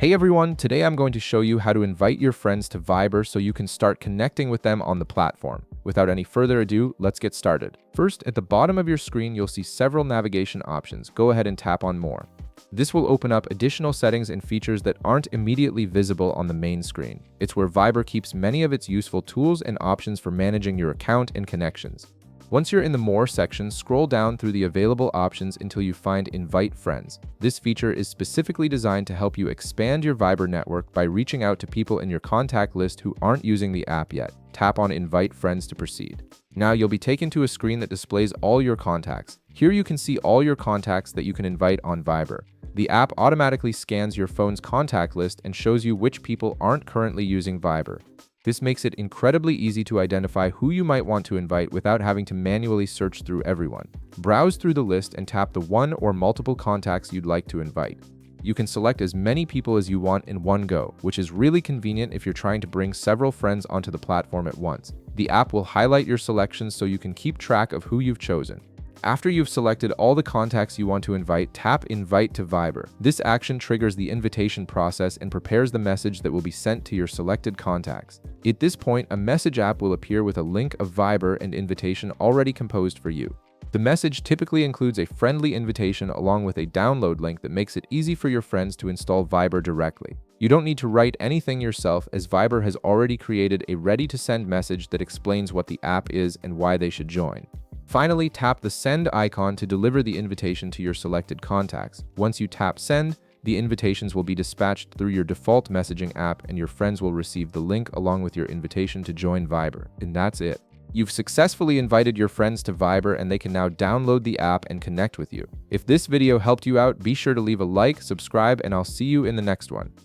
Hey everyone, today I'm going to show you how to invite your friends to Viber so you can start connecting with them on the platform. Without any further ado, let's get started. First, at the bottom of your screen, you'll see several navigation options. Go ahead and tap on More. This will open up additional settings and features that aren't immediately visible on the main screen. It's where Viber keeps many of its useful tools and options for managing your account and connections. Once you're in the More section, scroll down through the available options until you find Invite Friends. This feature is specifically designed to help you expand your Viber network by reaching out to people in your contact list who aren't using the app yet. Tap on Invite Friends to proceed. Now you'll be taken to a screen that displays all your contacts. Here you can see all your contacts that you can invite on Viber. The app automatically scans your phone's contact list and shows you which people aren't currently using Viber. This makes it incredibly easy to identify who you might want to invite without having to manually search through everyone. Browse through the list and tap the one or multiple contacts you'd like to invite. You can select as many people as you want in one go, which is really convenient if you're trying to bring several friends onto the platform at once. The app will highlight your selections so you can keep track of who you've chosen. After you've selected all the contacts you want to invite, tap Invite to Viber. This action triggers the invitation process and prepares the message that will be sent to your selected contacts. At this point, a message app will appear with a link of Viber and invitation already composed for you. The message typically includes a friendly invitation along with a download link that makes it easy for your friends to install Viber directly. You don't need to write anything yourself, as Viber has already created a ready-to-send message that explains what the app is and why they should join. Finally, tap the Send icon to deliver the invitation to your selected contacts. Once you tap Send, the invitations will be dispatched through your default messaging app and your friends will receive the link along with your invitation to join Viber. And that's it. You've successfully invited your friends to Viber and they can now download the app and connect with you. If this video helped you out, be sure to leave a like, subscribe, and I'll see you in the next one.